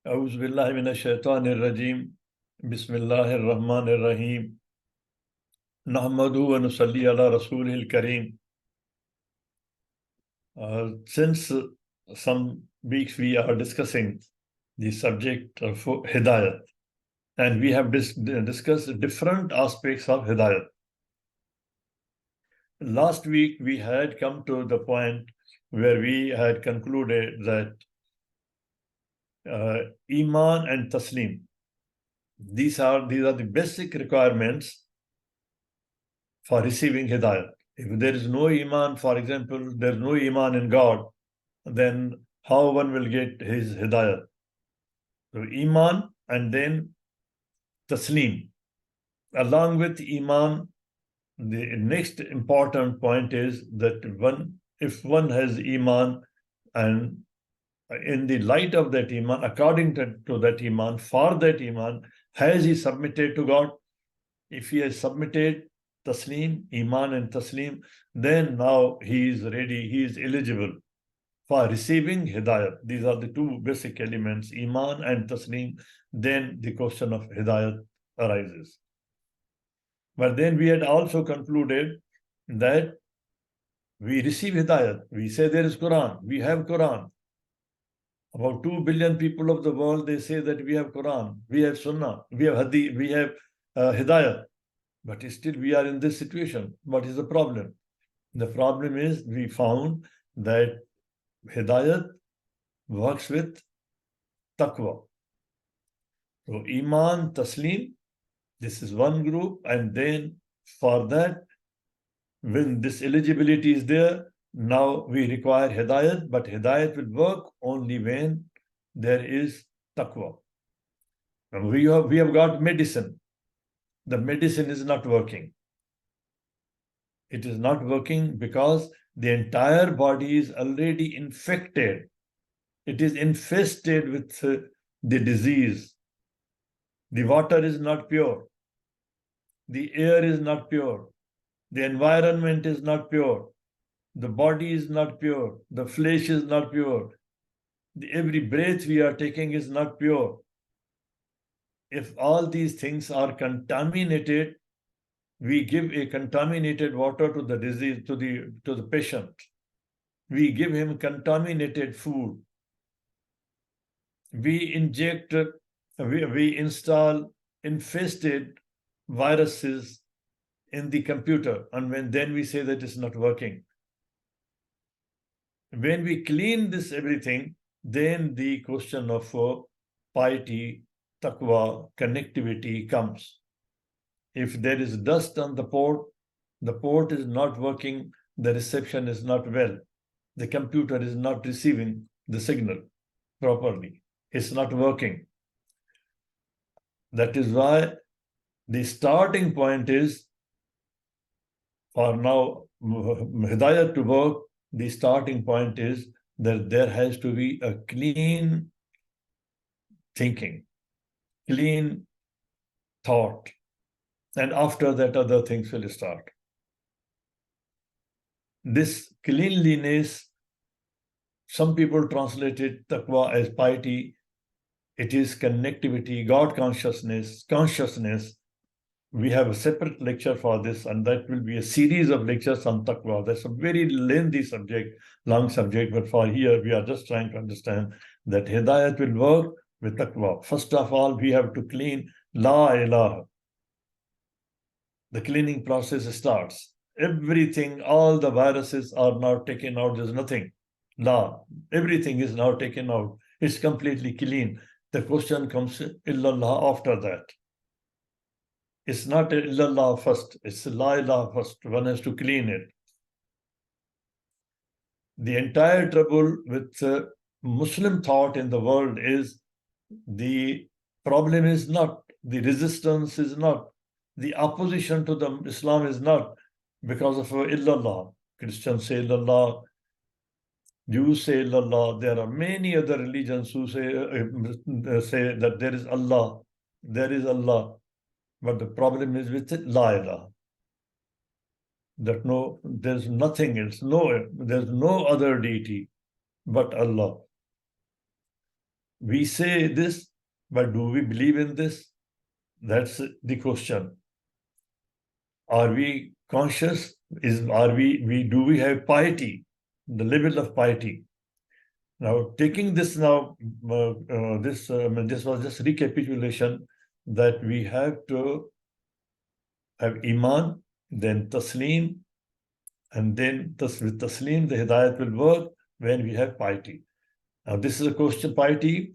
أعوذ بالله من الشيطان الرجيم بسم الله الرحمن الرحيم نحمده ونصلي على رسوله الكريم. Since some weeks we are discussing the subject of Hidayat, and we have discussed different aspects of Hidayat. Last week we had come to the point where we had concluded that Iman and Taslim, these are the basic requirements for receiving Hidayat. If there is no Iman, for example, there is no Iman in God, then how one will get his Hidayat? So Iman and then Taslim. Along with Iman, the next important point is that if one has Iman, and in the light of that Iman, according to that Iman, for that Iman, has he submitted to God? If he has submitted Taslim, Iman and Taslim, then now he is ready, he is eligible for receiving Hidayat. These are the two basic elements, Iman and Taslim. Then the question of Hidayat arises. But then we had also concluded that we receive Hidayat. We say there is Quran, we have Quran. About 2 billion people of the world, they say that we have Quran, we have Sunnah, we have Hadith, we have Hidayat. But still we are in this situation. What is the problem? The problem is we found that Hidayat works with taqwa. So Iman, Taslim, this is one group, and then for that, when this eligibility is there, now we require Hidayat, but Hidayat will work only when there is taqwa. And we have got medicine. The medicine is not working. It is not working because the entire body is already infected. It is infested with the disease. The water is not pure. The air is not pure. The environment is not pure. The body is not pure. The flesh is not pure. Every breath we are taking is not pure. If all these things are contaminated, we give a contaminated water to the disease, to the patient. We give him contaminated food. We inject, we install infested viruses in the computer, and then we say that it's not working. When we clean this everything, then the question of piety, taqwa, connectivity comes. If there is dust on the port is not working, the reception is not well, the computer is not receiving the signal properly, it's not working. That is why the starting point is, for now Hidayat to work, the starting point is that there has to be a clean thinking, clean thought, and after that other things will start. This cleanliness, some people translated taqwa as piety. It is connectivity, God consciousness. We have a separate lecture for this, and that will be a series of lectures on taqwa. That's a very lengthy subject, long subject, but for here we are just trying to understand that Hidayat will work with taqwa. First of all, we have to clean La ilaha. The cleaning process starts. Everything, all the viruses are now taken out. There's nothing. La, everything is now taken out. It's completely clean. The question comes, illallah, after that. It's not illallah first, it's la ilaha first. One has to clean it. The entire trouble with Muslim thought in the world is, the problem is not, the resistance is not, the opposition to the Islam is not because of illallah. Christians say illallah, Jews say illallah. There are many other religions who say that there is Allah, there is Allah. But the problem is with it, la ilaha. That no, there's nothing else, there's no other deity but Allah. we say this, but do we believe in this? That's the question. Are we conscious? Do we have piety? The level of piety. Now, taking this now, this was just recapitulation that we have to have iman, then taslim, and then with taslim, the hidayat will work when we have piety. Now, this is a question: piety,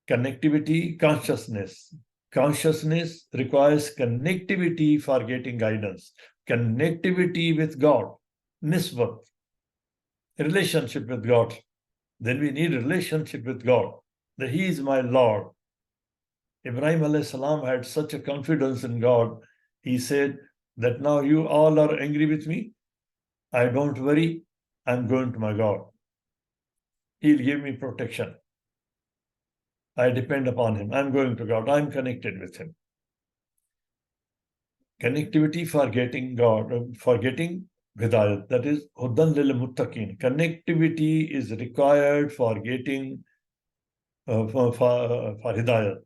connectivity, consciousness. Consciousness requires connectivity for getting guidance, connectivity with God, nisbat, relationship with God. Then we need relationship with God, that He is my Lord. Ibrahim alayhi salam had such a confidence in God. He said that now you all are angry with me. I don't worry. I'm going to my God. He'll give me protection. I depend upon Him. I'm going to God. I'm connected with Him. Connectivity for getting God, for getting Hidayat. That is Hudan lil Muttaqin. Connectivity is required for getting for Hidayat.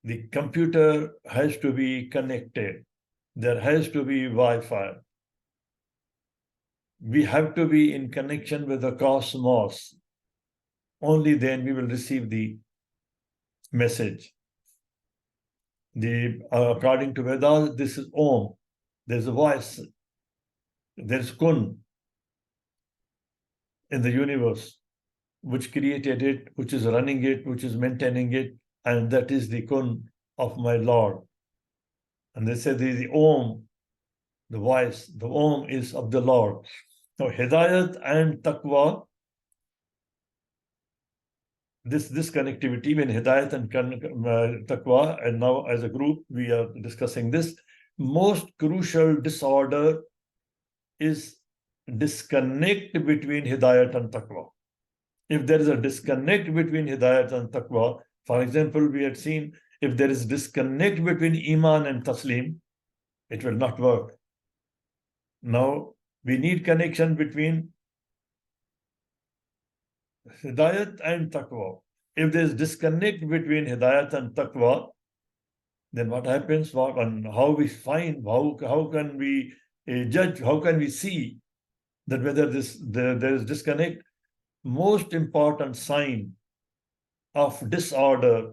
The computer has to be connected. There has to be Wi-Fi. We have to be in connection with the cosmos. Only then we will receive the message. According to Vedas, this is Om. There's a voice. There's Kun in the universe, which created it, which is running it, which is maintaining it, and that is the Kun of my Lord. And they say the Om, the voice, the Om is of the Lord. Now, Hidayat and Taqwa, this connectivity, when Hidayat and Taqwa, and now as a group, we are discussing this, most crucial disorder is disconnect between Hidayat and Taqwa. If there is a disconnect between Hidayat and Taqwa, for example, we had seen if there is disconnect between Iman and Taslim, it will not work. Now, we need connection between Hidayat and Taqwa. If there is disconnect between Hidayat and Taqwa, then what happens? And how we find, how can we judge, how can we see that whether there is disconnect? Most important sign of disorder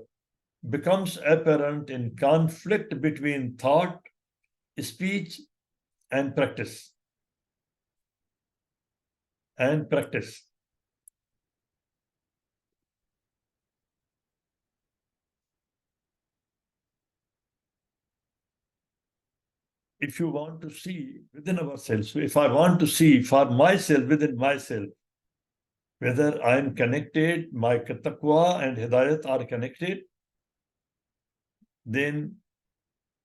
becomes apparent in conflict between thought, speech, and practice. If you want to see within ourselves, so if I want to see for myself, within myself, whether I am connected, my taqwa and hidayat are connected, then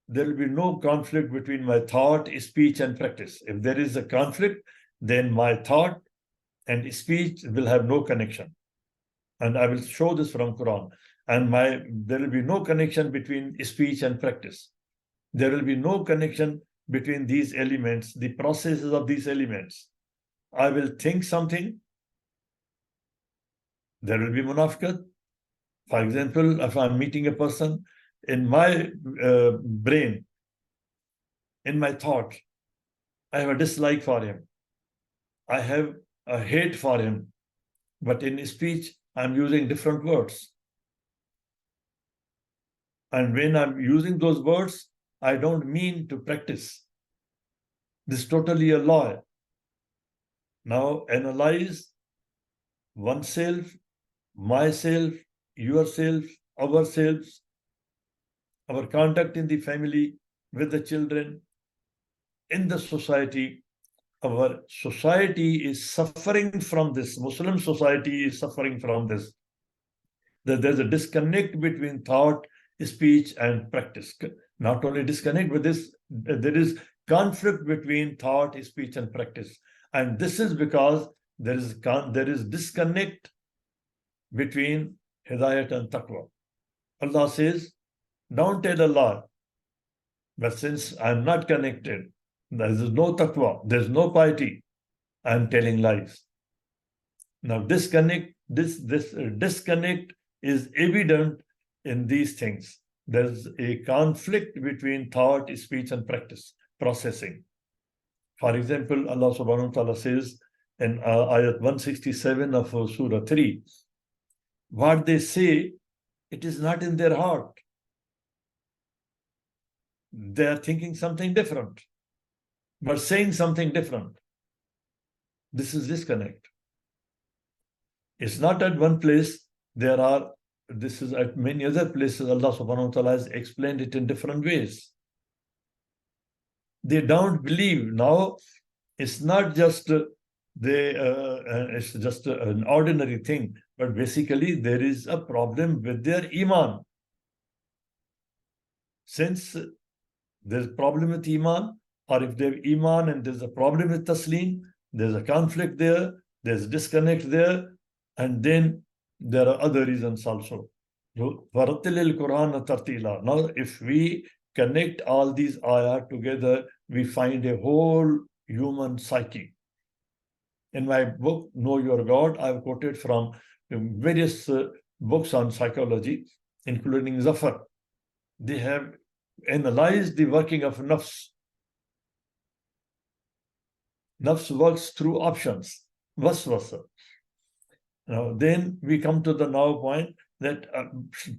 there will be no conflict between my thought, speech, and practice. If there is a conflict, then my thought and speech will have no connection. And I will show this from Quran. And there will be no connection between speech and practice. There will be no connection between these elements, the processes of these elements. I will think something, there will be munafiqat. For example, if I'm meeting a person, in my brain, in my thought, I have a dislike for him. I have a hate for him. But in speech, I'm using different words. And when I'm using those words, I don't mean to practice. This is totally a lie. Now analyze oneself, myself, yourself, ourselves, our conduct in the family, with the children, in the society. Our society is suffering from this. Muslim society is suffering from this. That there's a disconnect between thought, speech, and practice. Not only disconnect, but there is conflict between thought, speech, and practice. And this is because there is disconnect between hidayat and taqwa. Allah says, don't tell a lie. But since I'm not connected, there is no taqwa, there's no piety, I'm telling lies. Now disconnect this disconnect is evident in these things. There's a conflict between thought, speech, and practice, processing. For example, Allah subhanahu wa ta'ala says in ayat 167 of Surah 3, what they say, it is not in their heart. They are thinking something different, but saying something different. This is disconnect. It's not at one place. This is at many other places. Allah subhanahu wa ta'ala has explained it in different ways. They don't believe. Now, it's not just it's just an ordinary thing, but basically there is a problem with their iman. Since there's a problem with iman, or if they have iman and there's a problem with taslim, there's a conflict there, there's disconnect there, and then there are other reasons also. Now, if we connect all these ayat together, we find a whole human psyche. In my book, Know Your God, I've quoted from various books on psychology, including Zafar. They have analyzed the working of nafs. Nafs works through options, waswasa. Now, then we come to the now point that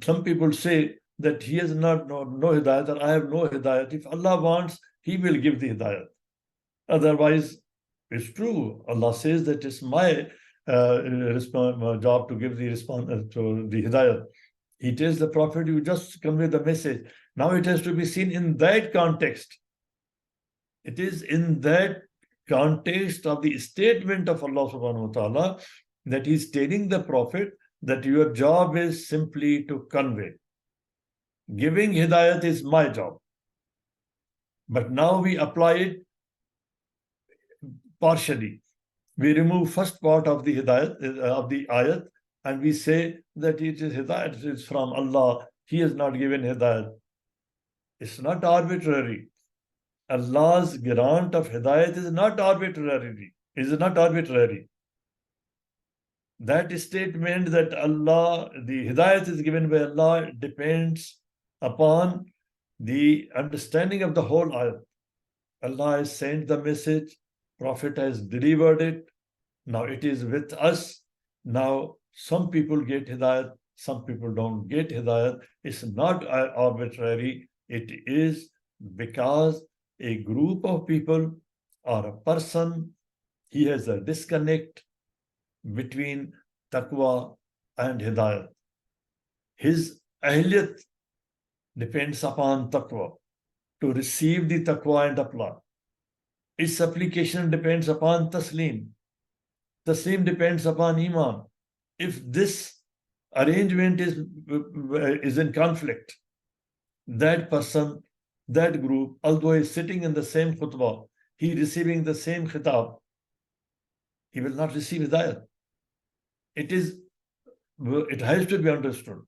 some people say that he has no hidayat, or I have no hidayat. If Allah wants, he will give the hidayat. Otherwise, it's true. Allah says that it's my job to give the response to the hidayat. He tells the Prophet, you just convey the message. Now it has to be seen in that context. It is in that context of the statement of Allah subhanahu wa ta'ala that he's telling the Prophet that your job is simply to convey. Giving hidayat is my job. But now we apply it partially. We remove first part of the hidayat, of the ayat, and we say that it is hidayat, it is from Allah. He has not given hidayat. It's not arbitrary. Allah's grant of hidayat is not arbitrary. That statement that Allah, the hidayat is given by Allah, depends upon the understanding of the whole ayat. Allah has sent the message, Prophet has delivered it. Now it is with us. Now some people get hidayat, some people don't get hidayat. It's not arbitrary. It is because a group of people or a person, he has a disconnect between taqwa and hidayat. His ahliyat depends upon taqwa, to receive the taqwa and apply. Its application depends upon taslim. Taslim depends upon iman. If this arrangement is in conflict, that person, that group, although he's sitting in the same khutbah, he receiving the same khitab, he will not receive hidayat. It has to be understood.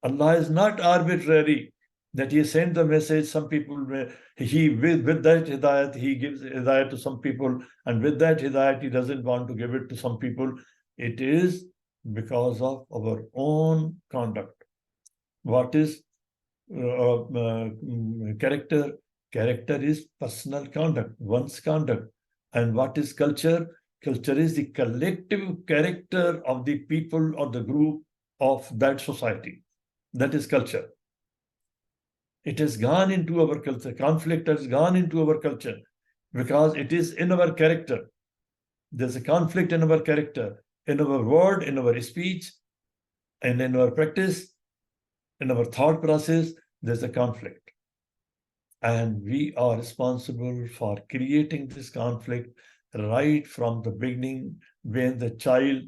Allah is not arbitrary that he sent the message. Some people, with that hidayat, he gives hidayat to some people, and with that hidayat, he doesn't want to give it to some people. It is because of our own conduct. What is character? Character is personal conduct, one's conduct. And what is culture? Culture is the collective character of the people or the group of that society. That is culture. It has gone into our culture. Conflict has gone into our culture because it is in our character. There's a conflict in our character, in our word, in our speech, and in our practice, in our thought process. There's a conflict. And we are responsible for creating this conflict right from the beginning, when the child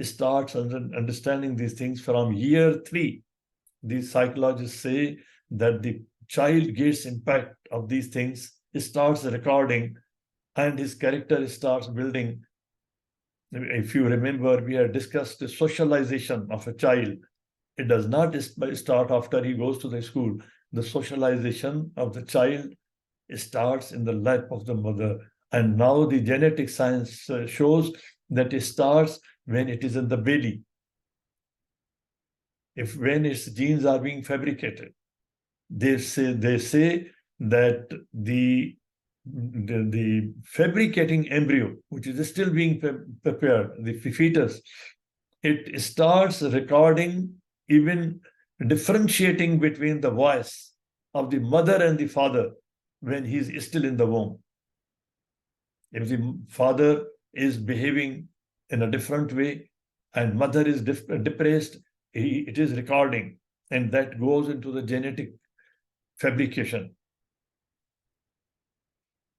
starts understanding these things from year 3. These psychologists say that the child gets impact of these things, starts recording, and his character starts building. If you remember, we had discussed the socialization of a child. It does not start after he goes to the school. The socialization of the child starts in the lap of the mother. And now the genetic science shows that it starts when it is in the belly. when its genes are being fabricated. They say that the fabricating embryo, which is still being prepared, the fetus, it starts recording, even differentiating between the voice of the mother and the father when he's still in the womb. If the father is behaving in a different way and mother is depressed, it is recording, and that goes into the genetic fabrication.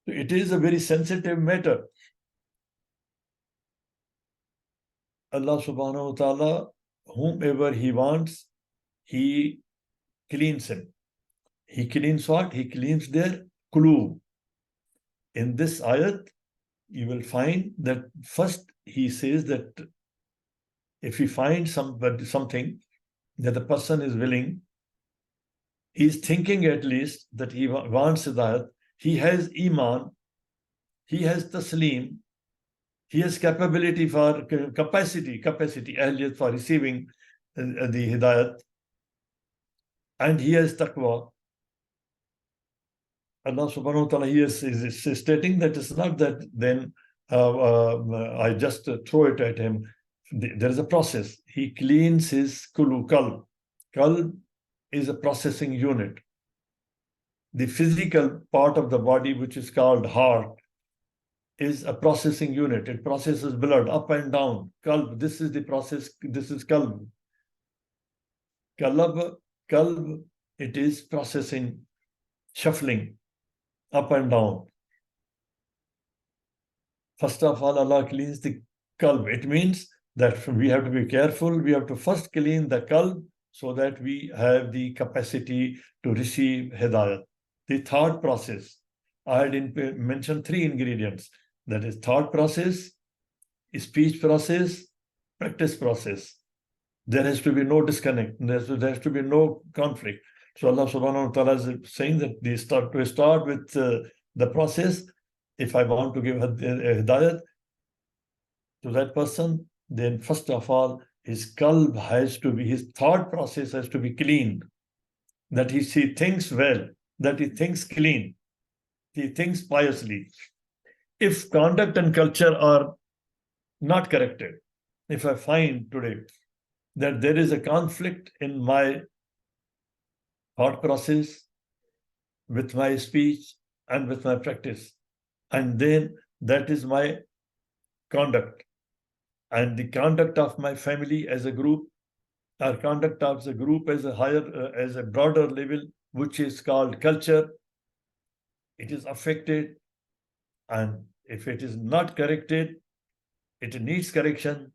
It is a very sensitive matter. Allah subhanahu wa ta'ala, whomever he wants, he cleans him. He cleans what? He cleans their qulub. In this ayat, you will find that first he says that if he finds something that the person is willing, he's thinking at least that he wants hidayat, he has iman, he has taslim, he has capacity, ahliyat for receiving the hidayat, and he has taqwa. Allah subhanahu wa ta'ala is stating that it's not that then I just throw it at him. There is a process. He cleans his qalb. Qalb is a processing unit. The physical part of the body, which is called heart, is a processing unit. It processes blood up and down. Qalb, this is the process. This is qalb. Qalb, it is processing, shuffling up and down. First of all, Allah cleans the qalb. It means that we have to be careful. We have to first clean the qalb so that we have the capacity to receive hidayat. The thought process, I had mentioned 3 ingredients. That is thought process, speech process, practice process. There has to be no disconnect. There has to be no conflict. So Allah subhanahu wa ta'ala is saying that we start with the process. If I want to give hidayat to that person, then first of all, his qalb has to be, his thought process has to be clean. That he thinks well, that he thinks clean, he thinks piously. If conduct and culture are not corrected, if I find today that there is a conflict in my thought process, with my speech, and with my practice, and then that is my conduct, and the conduct of my family as a group, or conduct of the group as a higher, as a broader level, which is called culture, it is affected. And if it is not corrected, it needs correction.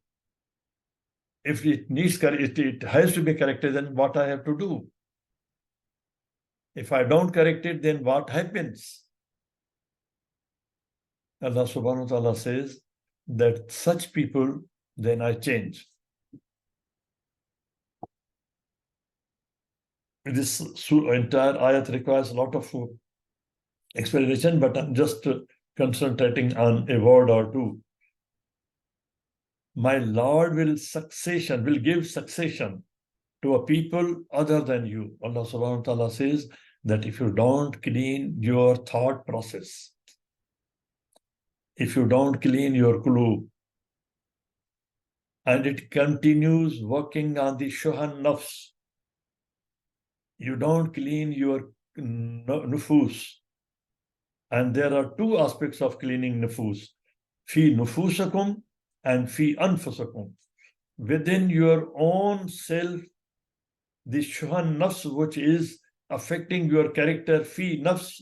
If it needs it has to be corrected, then what I have to do? If I don't correct it, then what happens? Allah subhanahu wa ta'ala says that such people, then I change. This entire ayat requires a lot of explanation, but I'm just concentrating on a word or two. My Lord will give succession to a people other than you. Allah subhanahu wa ta'ala says that if you don't clean your thought process, if you don't clean your qulub, and it continues working on the shuhan nafs, you don't clean your nufus. And there are 2 aspects of cleaning nufus. Fi nufusakum and fi anfusakum. Within your own self, the shuhan nafs, which is affecting your character, fi nafs,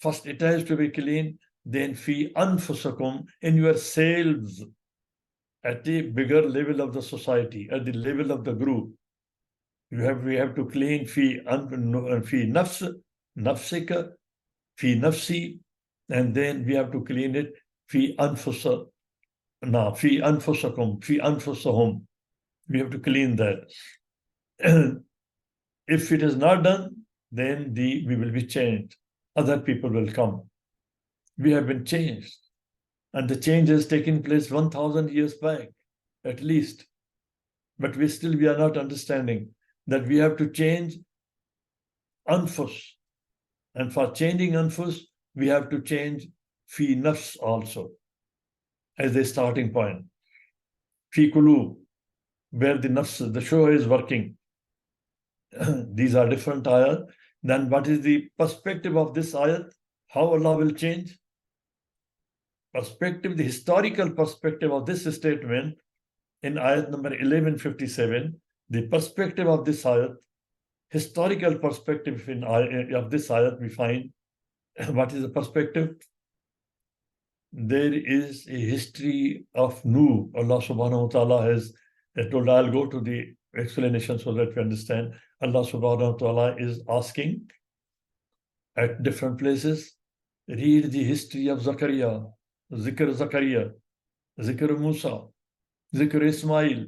first it has to be clean, then fi anfusakum, in yourselves, at the bigger level of the society, at the level of the group. We have to clean fi nafs, nafsika, fi nafsi, and then we have to clean it fi anfusakum, fi anfusahum. We have to clean that. If it is not done, then we will be changed. Other people will come. We have been changed. And the change has taken place 1,000 years back, at least. But we are not understanding that we have to change anfus. And for changing anfus, we have to change fi nafs also as a starting point. Fi kulu, where the nafs, the show is working. These are different ayat. Then what is the perspective of this ayat? How Allah will change? Perspective, the historical perspective of this statement in ayat number 1157, the perspective of this ayat, historical perspective of this ayat, we find what is the perspective? There is a history of Nuh. Allah subhanahu wa ta'ala has told, I'll go to the explanation so that we understand. Allah subhanahu wa ta'ala is asking at different places, read the history of Zakaria, Zikr Musa, Zikr Ismail,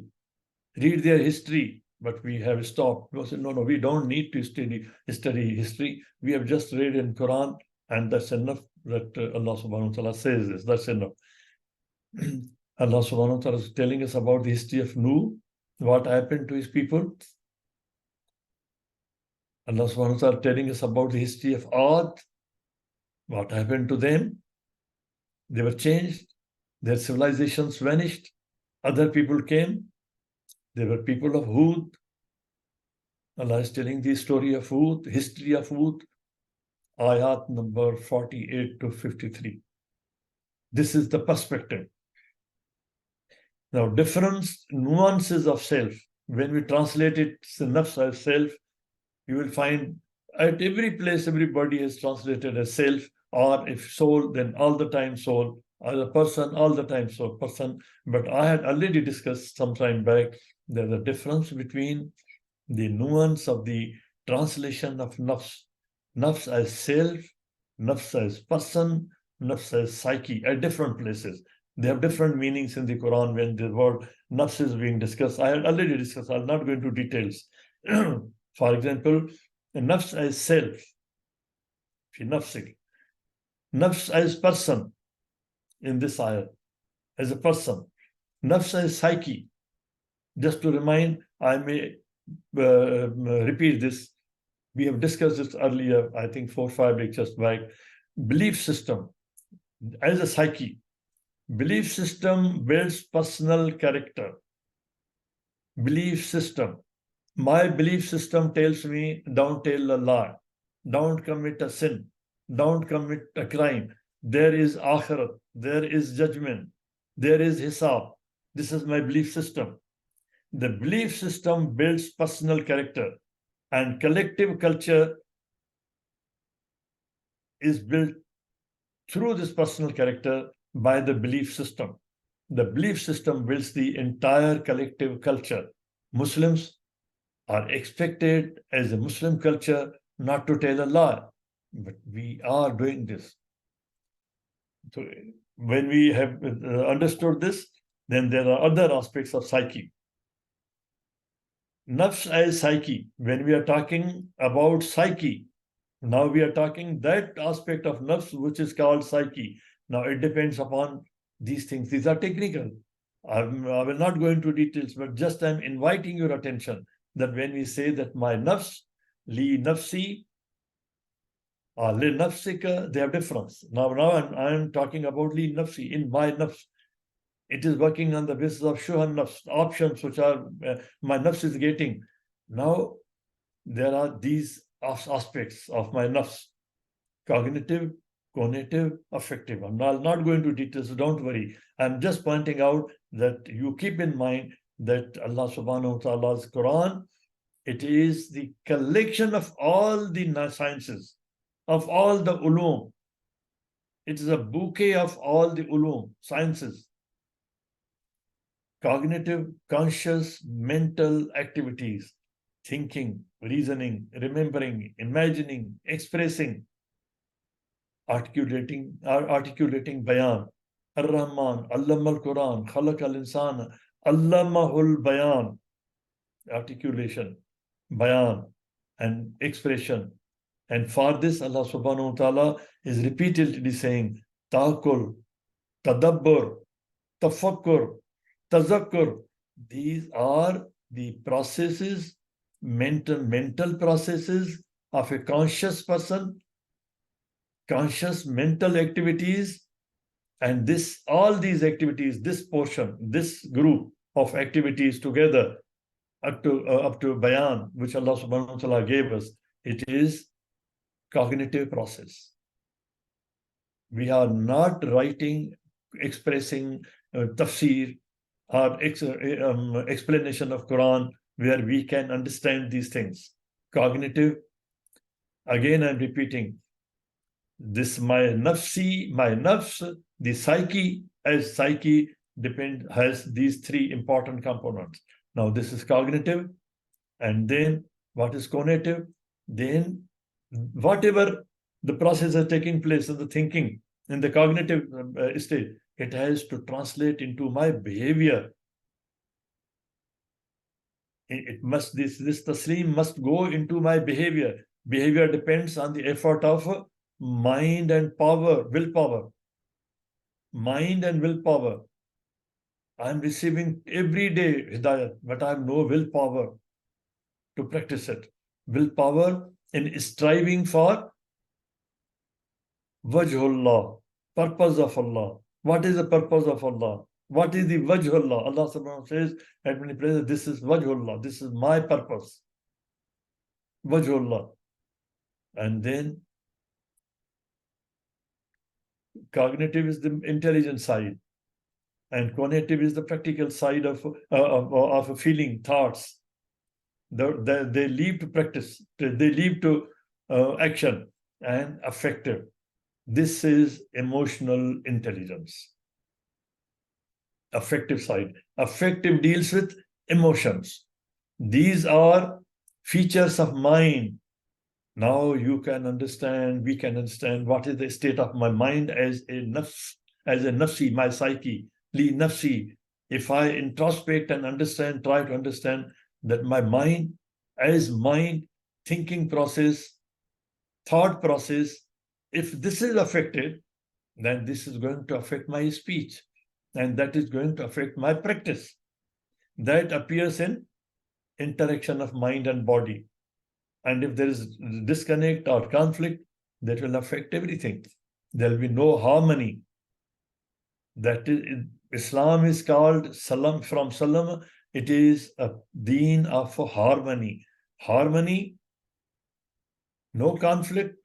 read their history. But we have stopped. We said, no, we don't need to study history. We have just read in Quran, and that's enough that Allah subhanahu wa ta'ala says this. That's enough. Allah subhanahu wa ta'ala is telling us about the history of Nuh, what happened to his people. Allah subhanahu wa ta'ala telling us about the history of Ad, what happened to them. They were changed. Their civilizations vanished. Other people came. They were people of Hud. Allah is telling the story of Hud, history of Hud, ayat number 48 to 53. This is the perspective. Now, difference, nuances of self. When we translate it, nafs as self, you will find at every place, everybody is translated as self, or if soul, then all the time soul, or a person, all the time soul, person. But I had already discussed some time back, there's a difference between the nuance of the translation of nafs. Nafs as self, nafs as person, nafs as psyche at different places. They have different meanings in the Quran when the word nafs is being discussed. I had already discussed, I'll not go into details. For example, nafs as self, nafs as person in this ayah, as a person, nafs as psyche. Just to remind, I may repeat this. We have discussed this earlier, I think 4 or 5 lectures back. Belief system as a psyche. Belief system builds personal character. Belief system. My belief system tells me, don't tell a lie. Don't commit a sin. Don't commit a crime. There is akhirat. There is judgment. There is hisab. This is my belief system. The belief system builds personal character, and collective culture is built through this personal character by the belief system. The belief system builds the entire collective culture. Muslims are expected as a Muslim culture not to tell a lie, but we are doing this. So when we have understood this, then there are other aspects of psyche. Nafs as psyche. When we are talking about psyche, now we are talking that aspect of nafs which is called psyche. Now it depends upon these things. These are technical. I will not go into details, but just I'm inviting your attention that when we say that my nafs, li nafsi, or li nafsika, they have difference. Now I'm talking about li nafsi, in my nafs. It is working on the basis of shuhan nafs, options which are my nafs is getting. Now there are these aspects of my nafs: cognitive, cognitive, affective. I'm not going into details, so don't worry. I'm just pointing out that you keep in mind that Allah subhanahu wa ta'ala's Quran, it is the collection of all the sciences, of all the ulum. It is a bouquet of all the ulum, sciences. Cognitive, conscious, mental activities, thinking, reasoning, remembering, imagining, expressing, articulating bayan. Ar-Rahman, Allama al-Quran, Khalaq al-Insana, Allamahul bayan. Articulation, bayan, and expression. And for this, Allah subhanahu wa ta'ala is repeatedly saying, Ta'akul, Tadabbur, Tafakkur, Tazakkur. These are the processes, mental processes of a conscious person, conscious mental activities, and all these activities, this portion, this group of activities together up to bayan, which Allah subhanahu wa ta'ala gave us, it is cognitive process. We are not writing, expressing tafsir or explanation of Quran where we can understand these things. Cognitive, again I'm repeating, this my nafs, the psyche, as psyche has these three important components. Now this is cognitive, and then what is cognitive? Then whatever the process is taking place in the thinking, in the cognitive state, it has to translate into my behavior. It must, this taslim must go into my behavior. Behavior depends on the effort of mind and willpower. Mind and willpower. I'm receiving every day Hidaayat, but I have no willpower to practice it. Willpower in striving for Wajhullah, purpose of Allah. What is the purpose of Allah? What is the Wajhullah? Allah subhanahu wa ta'ala says at many places, this is Wajhullah, this is my purpose. Wajhullah. And then cognitive is the intelligent side, and cognitive is the practical side of feeling, thoughts. They lead to practice, they lead to action, and affective. This is emotional intelligence. Affective side. Affective deals with emotions. These are features of mind. Now you can understand, we can understand what is the state of my mind as a nafsi, my psyche, li nafsi. If I introspect and understand, try to understand that my mind, as mind, thinking process, thought process, if this is affected, then this is going to affect my speech, and that is going to affect my practice. That appears in interaction of mind and body. And if there is disconnect or conflict, that will affect everything. There will be no harmony. That is, Islam is called Salam, from Salam, it is a deen of harmony. Harmony, no conflict,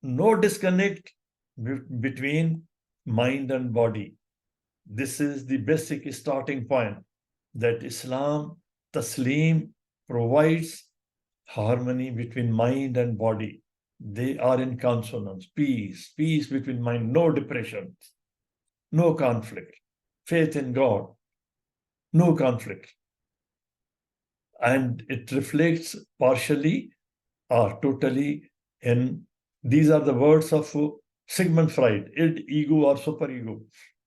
no disconnect between mind and body. This is the basic starting point, that Islam, Taslim, provides harmony between mind and body. They are in consonance, peace between mind, no depression, no conflict, faith in God, no conflict. And it reflects partially or totally in, these are the words of Sigmund Freud, id, ego or superego.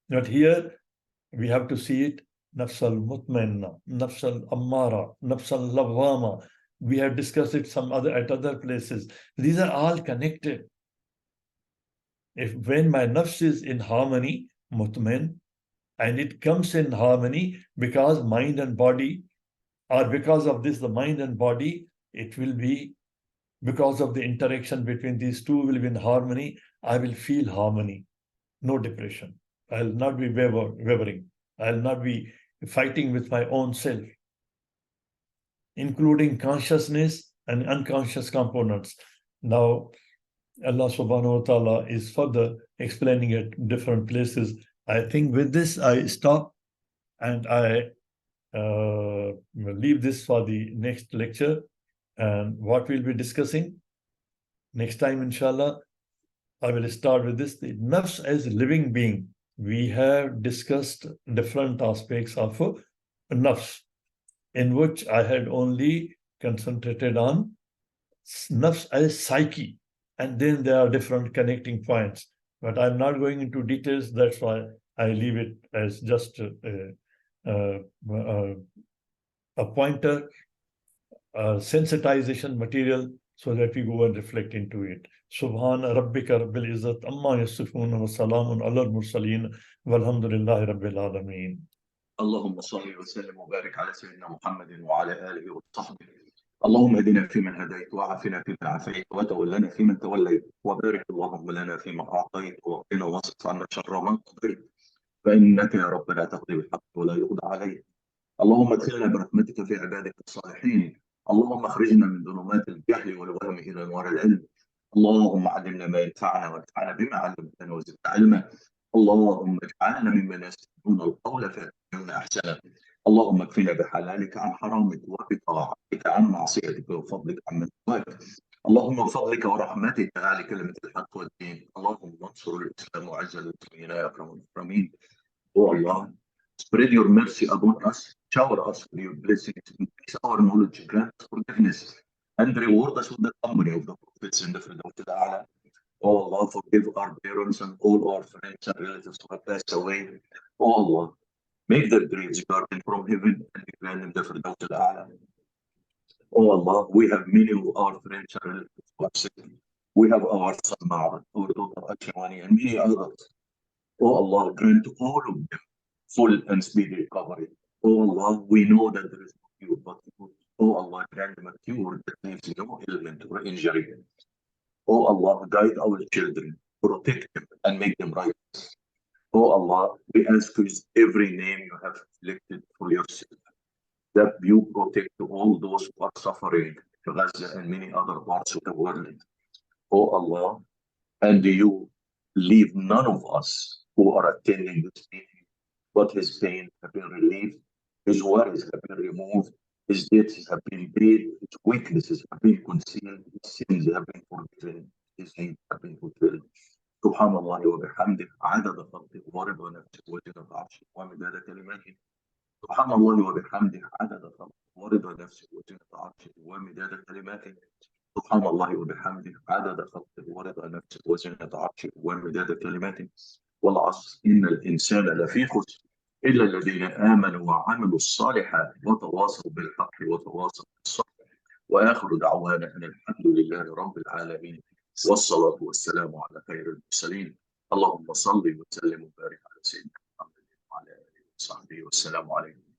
But here we have to see it, nafs al-mutmainna, nafs al-ammara, nafs al-lawwama. We have discussed it at other places. These are all connected. When my nafs is in harmony, mutmain, and it comes in harmony because mind and body, or because of this, the mind and body, it will be, because of the interaction between these two will be in harmony, I will feel harmony, no depression. I'll not be wavering. I'll not be fighting with my own self, including consciousness and unconscious components. Now, Allah subhanahu wa ta'ala is further explaining it different places. I think with this, I stop, and I leave this for the next lecture. And what we'll be discussing next time, inshallah, I will start with this, the nafs as a living being. We have discussed different aspects of nafs, in which I had only concentrated on nafs as psyche, and then there are different connecting points. But I'm not going into details, that's why I leave it as just a pointer, sensitization material, so that we go and reflect into it. Subhana rabbika rabbil izzat amma yasifun wa salamun ala al-mursaleen walhamdulillahi rabbil alameen. اللهم صل وسلم وبارك على سيدنا محمد وعلى آله وصحبه. اللهم اهدنا فيمن هديت، وعافنا فيمن عافيت، وتولنا فيمن توليت، وبارك اللهم لنا فيما أعطيت، وقنا واصرف عنا شر ما قضيت، فإنك يا رب لا تقضي بالحق ولا يقضى عليك. اللهم ادخلنا برحمتك في عبادك الصالحين. اللهم اخرجنا من ظلمات الجهل والوهم الى انوار العلم. اللهم علمنا ما ينفعنا وانفعنا بما علمتنا وزدنا علما. اللهم اجعلنا ممن يستمعون القول فيتبعون احسنه. اللهم اكفنا بحلالك عن حرامك، وبطاعتك عن معصيتك، وبفضلك عمن سواك. اللهم بفضلك ورحمتك اعل كلمه الحق والدين. اللهم انصر الاسلام وعز المسلمين يا اكرم الاكرمين. Oh Allah, spread your mercy upon us, shower us with your blessings, increase our knowledge, grant us forgiveness, and reward us with the company of the prophets in the Firdaus al-A'la. Oh Allah, forgive our parents and all our friends and relatives who have passed away. Oh Allah, make their graves garden from heaven and grant them the Firdaus al-A'la. Oh Allah, we have many of our friends and relatives who are sick. We have our son Ma'bad, our daughter Ashwani, and many others. Oh Allah, grant all of them full and speedy recovery. Oh Allah, we know that there is no cure but you. Oh Allah, grant them a cure that leaves no ailment or injury. Oh Allah, guide our children, protect them, and make them right. Oh Allah, we ask you every name you have selected for yourself, that you protect all those who are suffering in Gaza and many other parts of the world. Oh Allah, and you leave none of us who are attending this meeting, but his pain have been relieved, his worries have been removed, his debts have been paid, his weaknesses have been concealed, his sins have been forgiven, his needs have been fulfilled. سبحان الله وبحمده عدد خلقه ورضا نفسه وزنة عرشه ومداد كلماته. سبحان الله وبحمده عدد خلقه ورضا نفسه وزنة عرشه ومداد كلماته. سبحان الله وبحمده عدد خلقه ورضا نفسه وزنة عرشه ومداد كلماته. والعصر إن الإنسان لفي خسر إلا الذين آمنوا وعملوا الصالحات وتواصوا بالحق وتواصوا بالصبر. وآخر دعوانا أن الحمد لله رب العالمين، والصلاة والسلام على خير المرسلين. اللهم صل وسلم وبارك على سيدنا محمد وعلى آله وصحبه والسلام عليكم.